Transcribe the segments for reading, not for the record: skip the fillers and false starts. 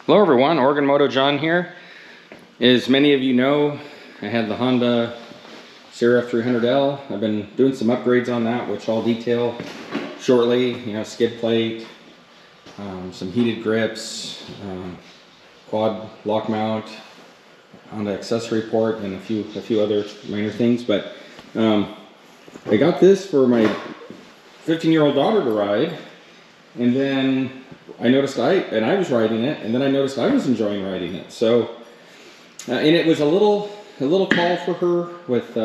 Hello everyone, Oregon Moto John here. As many of you know, I had the Honda CRF 300L. I've been doing some upgrades on that, which I'll detail shortly. You know, skid plate, some heated grips, quad lock mount, Honda accessory port, and a few other minor things. But I got this for my 15-year-old daughter to ride, and then I noticed I was riding it, and then I noticed I was enjoying riding it. So, and it was a little tall for her. With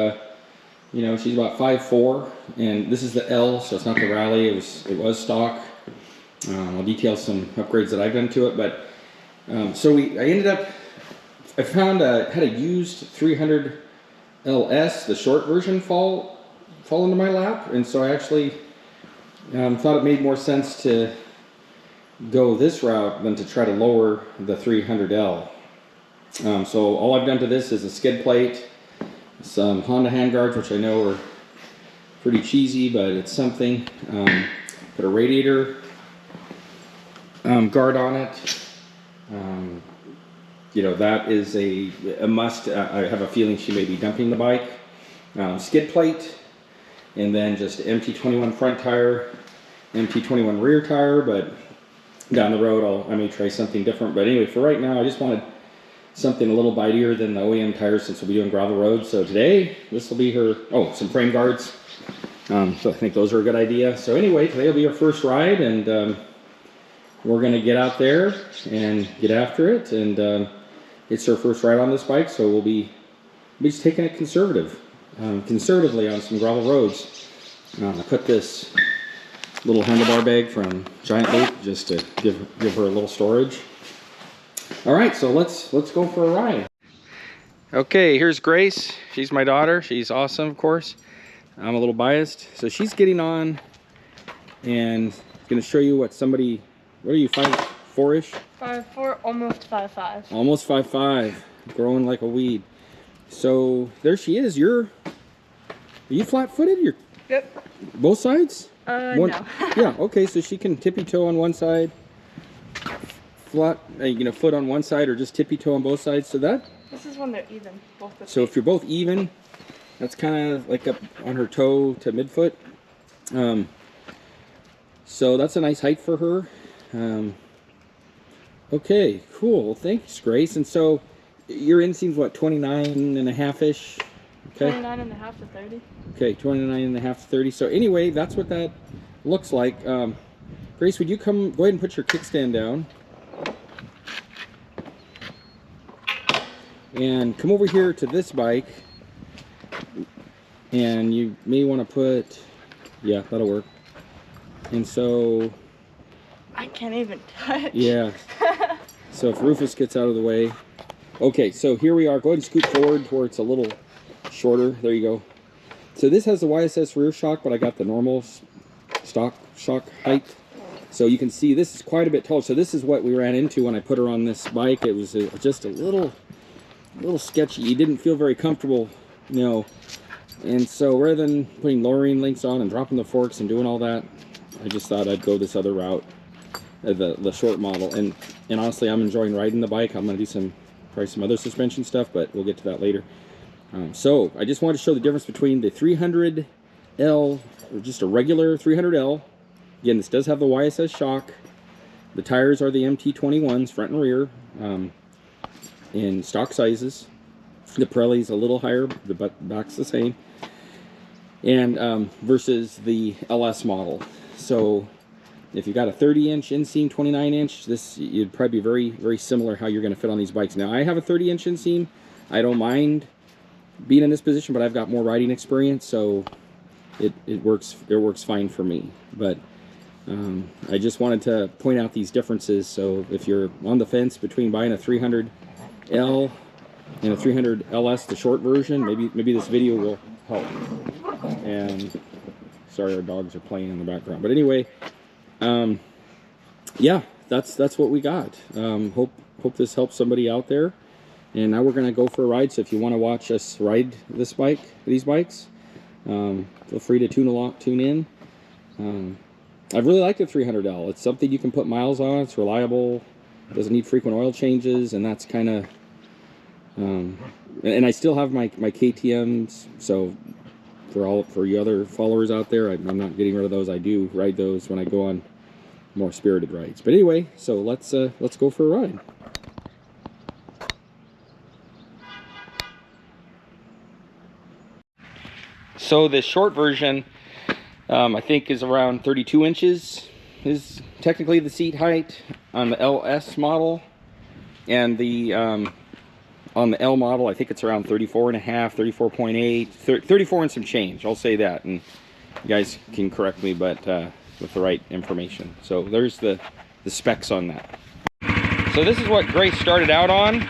you know, she's about 5'4", and this is the L, so it's not the Rally. It was stock. I'll detail some upgrades that I've done to it, but I found had a used 300 LS, the short version, fall into my lap, and so I actually thought it made more sense to go this route than to try to lower the 300L. So all I've done to this is a skid plate, some Honda handguards, which I know are pretty cheesy, but it's something. Put a radiator guard on it. You know, that is a must. I have a feeling she may be dumping the bike. Skid plate, and then just MT21 front tire, MT21 rear tire, but down the road I may try something different. But anyway, for right now I just wanted something a little bitier than the OEM tires, since we'll be doing gravel roads. So today this will be her, some frame guards. So I think those are a good idea. So anyway, today will be her first ride, and we're gonna get out there and get after it. And it's her first ride on this bike, so we'll be just taking it conservatively on some gravel roads. I put this little handlebar bag from Giant Loop just to give her a little storage. All right, so let's go for a ride. Okay, here's Grace. She's my daughter. She's awesome, of course. I'm a little biased. So she's getting on and going to show you what are you, 5'4"-ish? 5'4", almost 5'5". Almost 5'5", growing like a weed. So there she is. Are you flat-footed? Yep. Both sides? No. Yeah, okay, so she can tippy-toe on one side, flat, foot on one side, or just tippy-toe on both sides. So this is when they're even, both the feet. So if you're both even, that's kind of like up on her toe to midfoot. So that's a nice height for her. Okay, cool. Thanks, Grace. And so your inseam's what, 29.5-ish? Okay. 29.5 to 30. Okay, 29.5 to 30. So anyway, that's what that looks like. Grace, would you go ahead and put your kickstand down? And come over here to this bike. And you may want to put, yeah, that'll work. And so I can't even touch. Yeah. So if Rufus gets out of the way. Okay, so here we are. Go ahead and scoot forward to where it's a little shorter. There you go. So this has the YSS rear shock, but I got the normal stock shock height. So you can see this is quite a bit taller. So this is what we ran into when I put her on this bike. It was just a little sketchy. You didn't feel very comfortable, you know. And so rather than putting lowering links on and dropping the forks and doing all that, I just thought I'd go this other route, the short model. And honestly, I'm enjoying riding the bike. I'm going to do probably some other suspension stuff, but we'll get to that later. So I just wanted to show the difference between the 300L, or just a regular 300L. Again, this does have the YSS shock. The tires are the MT21s, front and rear, in stock sizes. The Pirelli's a little higher, the back's the same. And versus the LS model. So if you've got a 30-inch inseam, 29-inch, you'd probably be very, very similar how you're going to fit on these bikes. Now, I have a 30-inch inseam. I don't mind being in this position, but I've got more riding experience, so it works fine for me. But I just wanted to point out these differences. So if you're on the fence between buying a 300L and a 300 LS, the short version, maybe this video will help. And sorry, our dogs are playing in the background, but anyway, yeah, that's what we got. Hope this helps somebody out there. And now we're gonna go for a ride. So if you want to watch us ride these bikes, feel free to tune in. I've really liked the 300L. It's something you can put miles on. It's reliable. doesn't need frequent oil changes, and that's kind of. And I still have my KTMs, so for you other followers out there, I'm not getting rid of those. I do ride those when I go on more spirited rides. But anyway, so let's go for a ride. So the short version, I think, is around 32 inches is technically the seat height on the LS model, and the on the L model, I think it's around 34 and a half, 34.8, 34 and some change. I'll say that, and you guys can correct me, but with the right information. So there's the specs on that. So this is what Grace started out on,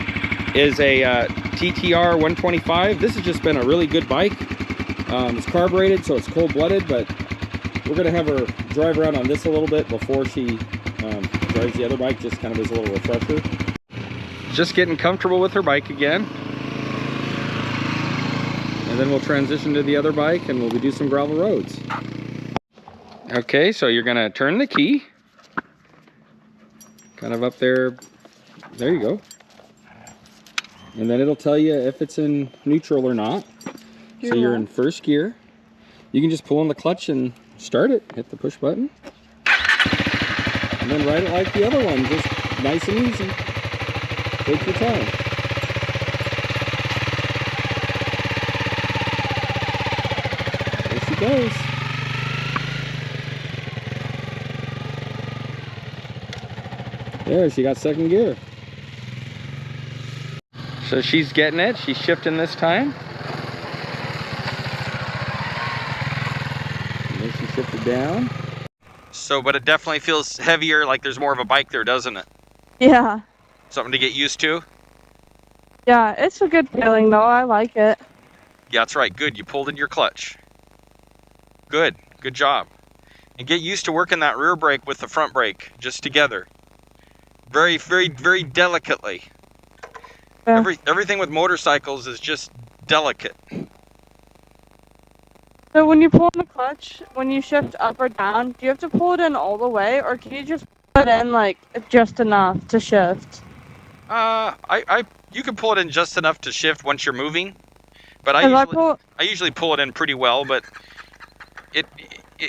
is a TTR 125. This has just been a really good bike. It's carbureted, so it's cold-blooded, but we're gonna have her drive around on this a little bit before she drives the other bike, just kind of as a little refresher. Just getting comfortable with her bike again. And then we'll transition to the other bike and we'll do some gravel roads. Okay, so you're gonna turn the key. Kind of up there. There you go. And then it'll tell you if it's in neutral or not. So you're in first gear. You can just pull on the clutch and start it. Hit the push button. And then ride it like the other one, just nice and easy. Take your time. There she goes. There, she got second gear. So she's getting it. She's shifting this time. And then she shifted down. So, but it definitely feels heavier, like there's more of a bike there, doesn't it? Yeah. Something to get used to? Yeah, it's a good feeling though. I like it. Yeah, that's right. Good. You pulled in your clutch. Good. Good job. And get used to working that rear brake with the front brake just together. Very, very, very delicately. Yeah. Everything with motorcycles is just delicate. So when you pull in the clutch, when you shift up or down, do you have to pull it in all the way, or can you just put it in like just enough to shift? You can pull it in just enough to shift once you're moving, but I usually pull it in pretty well. But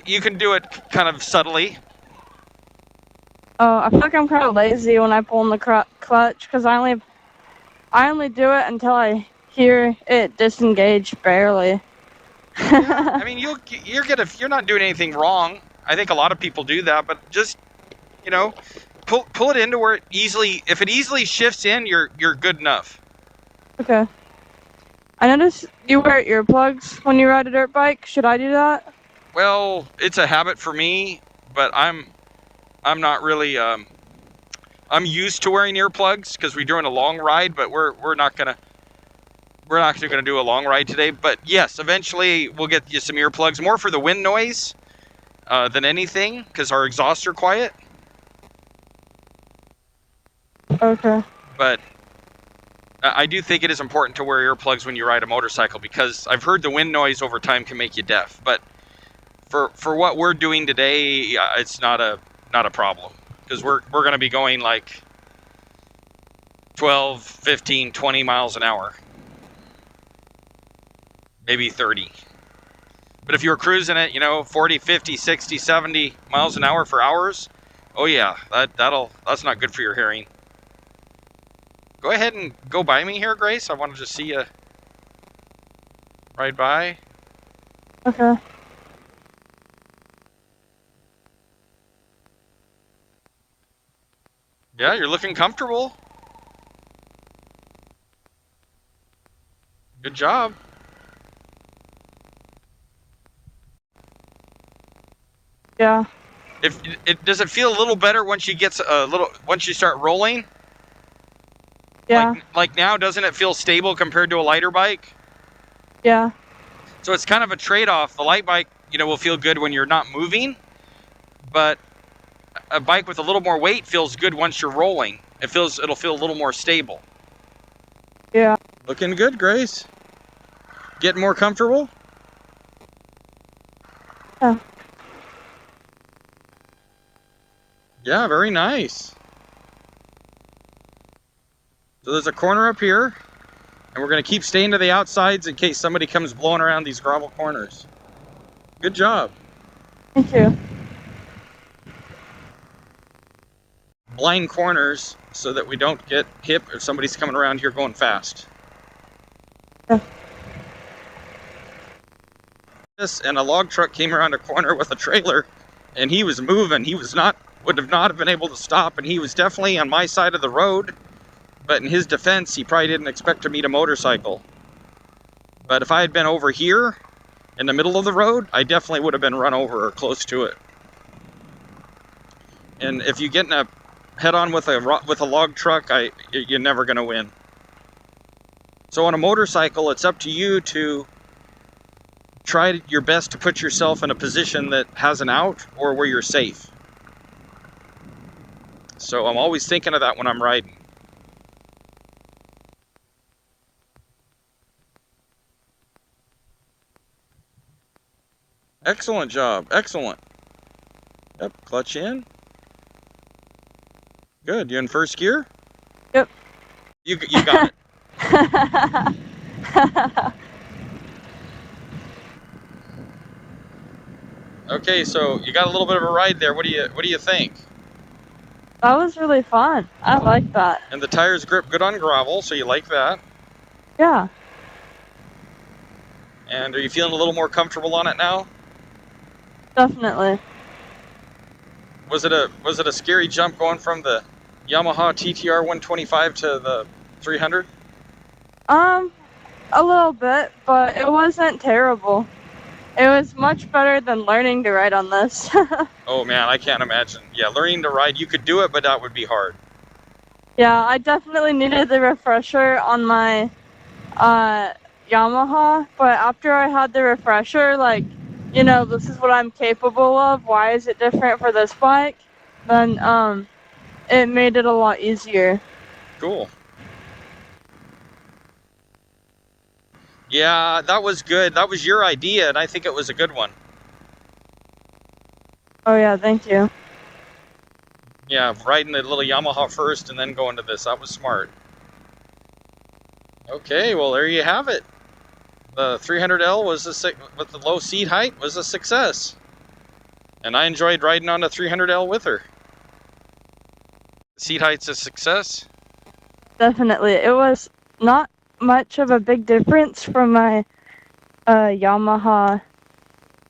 you can do it kind of subtly. Oh, I feel like I'm kind of lazy when I pull in the clutch because I only do it until I hear it disengage barely. Yeah, I mean you're not doing anything wrong. I think a lot of people do that, but just pull it into where if it easily shifts in, you're good enough. Okay. I notice you wear earplugs when you ride a dirt bike. Should I do that? Well, it's a habit for me, but I'm not really I'm used to wearing earplugs because we're doing a long ride, but we're not gonna do a long ride today. But yes, eventually we'll get you some earplugs, more for the wind noise than anything, because our exhausts are quiet. Okay. But I do think it is important to wear earplugs when you ride a motorcycle, because I've heard the wind noise over time can make you deaf. But for what we're doing today, it's not a problem, because we're going to be going like 12, 15, 20 miles an hour. Maybe 30. But if you were cruising at, 40, 50, 60, 70 miles an hour for hours, oh yeah, that's not good for your hearing. Go ahead and go by me here, Grace. I want to just see you ride by. Okay. Yeah, you're looking comfortable. Good job. Yeah. Does it feel a little better once you start rolling? Yeah. Like now, doesn't it feel stable compared to a lighter bike? Yeah. So it's kind of a trade-off. The light bike, will feel good when you're not moving, but a bike with a little more weight feels good once you're rolling. It'll feel a little more stable. Yeah. Looking good, Grace. Getting more comfortable? Yeah. Yeah, very nice. So there's a corner up here, and we're going to keep staying to the outsides in case somebody comes blowing around these gravel corners. Good job. Thank you. Blind corners so that we don't get hit if somebody's coming around here going fast. Yeah. And a log truck came around a corner with a trailer, and he was moving. He was not, would have not have been able to stop, and he was definitely on my side of the road. But in his defense, he probably didn't expect to meet a motorcycle. But if I had been over here in the middle of the road, I definitely would have been run over or close to it. And if you get in a head-on with a log truck, you're never going to win. So on a motorcycle, it's up to you to try your best to put yourself in a position that has an out or where you're safe. So I'm always thinking of that when I'm riding. Excellent job. Excellent. Yep, clutch in. Good. You in first gear? Yep. You got it. Okay, so you got a little bit of a ride there. What do you think? That was really fun. I like that. And the tires grip good on gravel, so you like that. Yeah. And are you feeling a little more comfortable on it now? Definitely. Was it a scary jump going from the Yamaha TTR 125 to the 300? A little bit, but it wasn't terrible. It was much better than learning to ride on this. Oh man, I can't imagine. Yeah, learning to ride, you could do it, but that would be hard. Yeah, I definitely needed the refresher on my Yamaha, but after I had the refresher, like, you know, this is what I'm capable of, why is it different for this bike? Then it made it a lot easier. Cool. Yeah, that was good. That was your idea, and I think it was a good one. Oh yeah, thank you. Yeah, riding the little Yamaha first and then going to this. That was smart. Okay, well, there you have it. The 300L was with the low seat height was a success. And I enjoyed riding on the 300L with her. Seat height's a success. Definitely. It was not much of a big difference from my Yamaha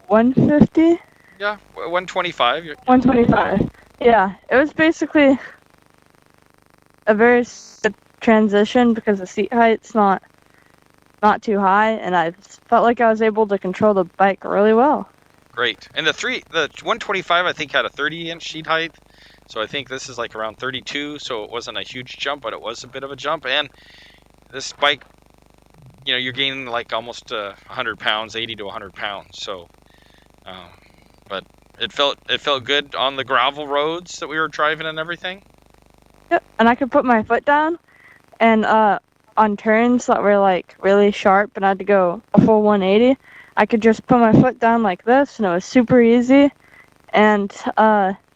150? Yeah, 125. 125. Yeah, it was basically a very good transition because the seat height's not too high, and I felt like I was able to control the bike really well. Great. And the 125 I think had a 30-inch seat height. So I think this is like around 32, so it wasn't a huge jump, but it was a bit of a jump. And this bike, you know, you're gaining like almost 100 pounds, 80 to 100 pounds. So, but it felt good on the gravel roads that we were driving and everything. Yep, and I could put my foot down, and on turns that were like really sharp and I had to go a full 180, I could just put my foot down like this, and it was super easy, and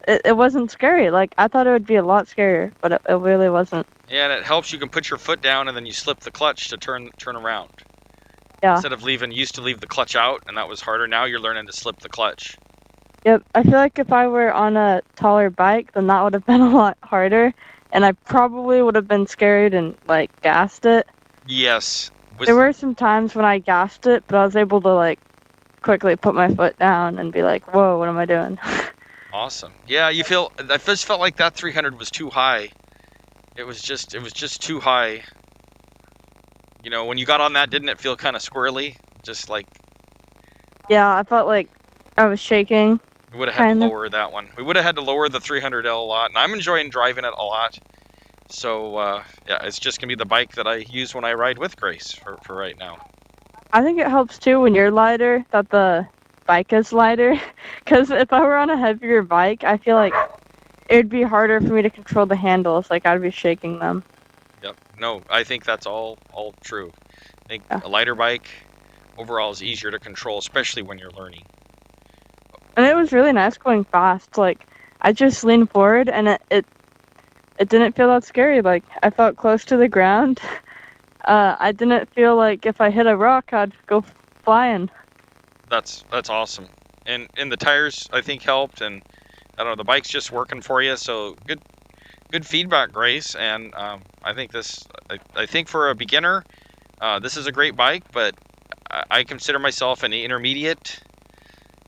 it wasn't scary. Like, I thought it would be a lot scarier, but it really wasn't. Yeah, and it helps. You can put your foot down and then you slip the clutch to turn around. Yeah. Instead of used to leave the clutch out, and that was harder. Now you're learning to slip the clutch. Yep, I feel like if I were on a taller bike, then that would have been a lot harder, and I probably would have been scared and, like, gassed it. Yes. There were some times when I gassed it, but I was able to, like, quickly put my foot down and be like, whoa, what am I doing? Awesome. Yeah, I just felt like that 300 was too high. It was just too high. You know, when you got on that, didn't it feel kind of squirrely? Just like... Yeah, I felt like I was shaking. We would have had to lower that one. We would have had to lower the 300L a lot, and I'm enjoying driving it a lot. So, yeah, it's just going to be the bike that I use when I ride with Grace for right now. I think it helps, too, when you're lighter, that the bike is lighter. Because if I were on a heavier bike, I feel like it would be harder for me to control the handles. Like, I'd be shaking them. Yep. No, I think that's all true. I think a lighter bike overall is easier to control, especially when you're learning. And it was really nice going fast. Like, I just leaned forward, and it it didn't feel that scary. Like, I felt close to the ground. I didn't feel like if I hit a rock, I'd go flying. That's awesome. And the tires, I think, helped, and I don't know, the bike's just working for you. So good feedback, Grace. And I think I think for a beginner, this is a great bike, but I consider myself an intermediate,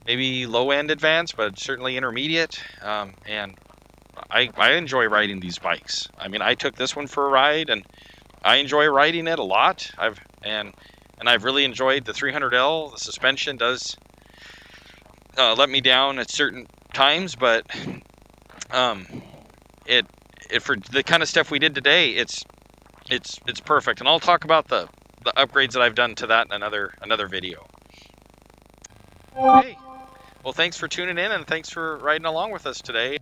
maybe low-end advanced, but certainly intermediate. And I enjoy riding these bikes. I mean, I took this one for a ride, and I enjoy riding it a lot. I've really enjoyed the 300L. The suspension does let me down at certain times, but it for the kind of stuff we did today, it's perfect. And I'll talk about the upgrades that I've done to that in another video. Okay. Well, thanks for tuning in, and thanks for riding along with us today.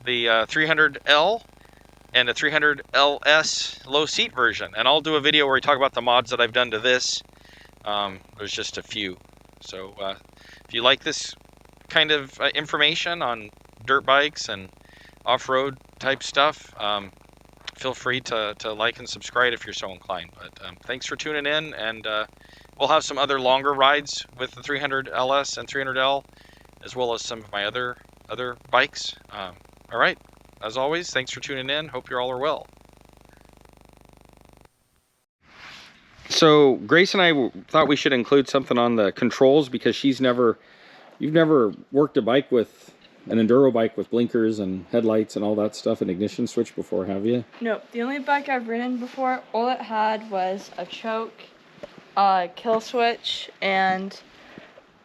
The 300L and a 300LS low seat version. And I'll do a video where we talk about the mods that I've done to this. There's just a few. So if you like this kind of information on dirt bikes and off-road type stuff, feel free to like and subscribe if you're so inclined. But thanks for tuning in, and we'll have some other longer rides with the 300LS and 300L, as well as some of my other bikes. All right, as always, thanks for tuning in. Hope you all are well. So Grace and I thought we should include something on the controls, because you've never worked a bike with an enduro bike with blinkers and headlights and all that stuff, an ignition switch before, have you? No, the only bike I've ridden before, all it had was a choke, kill switch, and,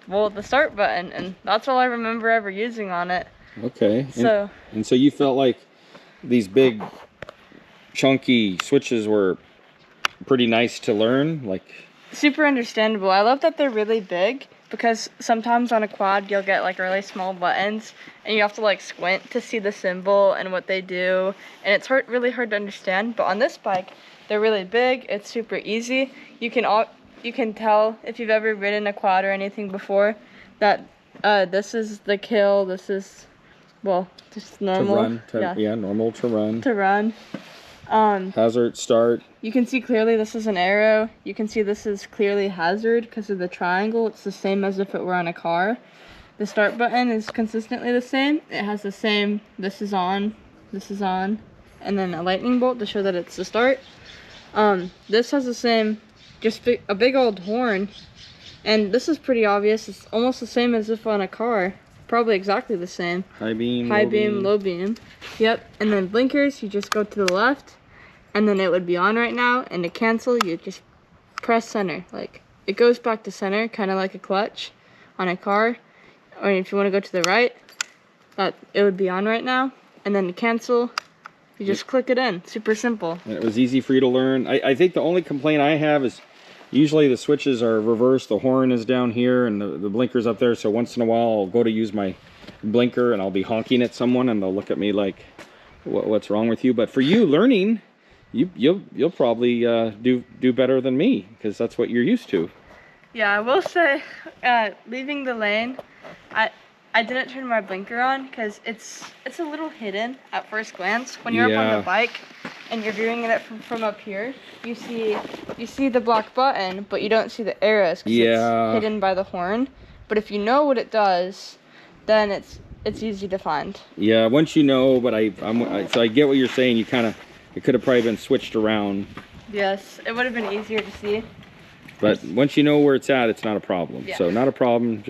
well, the start button, and that's all I remember ever using on it. Okay. So and so you felt like these big chunky switches were pretty nice to learn, like super understandable. I love that they're really big, because sometimes on a quad you'll get like really small buttons and you have to like squint to see the symbol and what they do, and it's really hard to understand. But on this bike, they're really big. It's super easy. You can tell if you've ever ridden a quad or anything before that this is the kill. This is, well, just normal. To run. Normal to run. To run. Hazard, start. You can see clearly this is an arrow. You can see this is clearly hazard because of the triangle. It's the same as if it were on a car. The start button is consistently the same. It has the same, this is on, and then a lightning bolt to show that it's the start. This has the same, just a big old horn. And this is pretty obvious. It's almost the same as if on a car. Probably exactly the same. High beam, low beam. Yep. And then blinkers, you just go to the left, and then it would be on right now. And to cancel, you just press center. Like, it goes back to center, kind of like a clutch on a car. Or if you want to go to the right, it would be on right now. And then to cancel, you just click it in. Super simple. And it was easy for you to learn. I think the only complaint I have is usually the switches are reversed. The horn is down here and the blinker's up there. So once in a while I'll go to use my blinker and I'll be honking at someone and they'll look at me like, what's wrong with you? But for you learning, you'll probably do better than me, because that's what you're used to. Yeah, I will say, leaving the lane, I didn't turn my blinker on because it's a little hidden at first glance. When you're up on the bike and you're viewing it from up here, you see the black button, but you don't see the arrows because it's hidden by the horn. But if you know what it does, then it's easy to find. Yeah, once you know, but so I get what you're saying. It could have probably been switched around. Yes, it would have been easier to see. But once you know where it's at, it's not a problem. Yeah. So not a problem,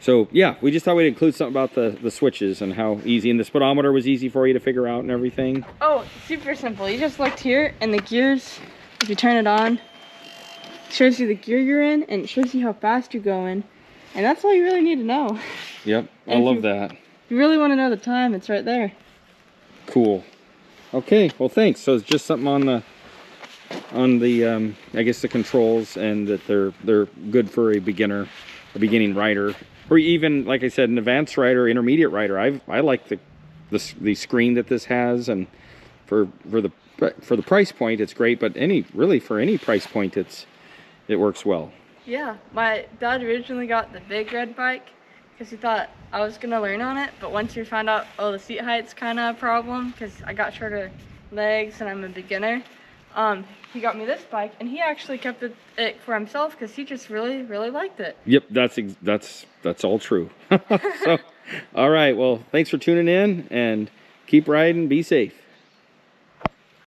so yeah, we just thought we'd include something about the switches and how easy, and the speedometer was easy for you to figure out and everything. Oh, super simple. You just looked here, and the gears, if you turn it on, shows you the gear you're in, and it shows you how fast you're going. And that's all you really need to know. Yep, I love that. If you really want to know the time, it's right there. Cool. Okay, well thanks. So it's just something on the I guess the controls, and that they're good for a beginning rider, or even, like I said, an advanced rider, intermediate rider. I like the screen that this has, and for the price point it's great, but really for any price point it works well. Yeah, my dad originally got the big red bike because he thought I was gonna learn on it, but once we found out, oh, the seat height's kind of a problem because I got shorter legs and I'm a beginner. He got me this bike, and he actually kept it for himself because he just really liked it. Yep, that's all true. So, all right, well, thanks for tuning in, and keep riding. Be safe.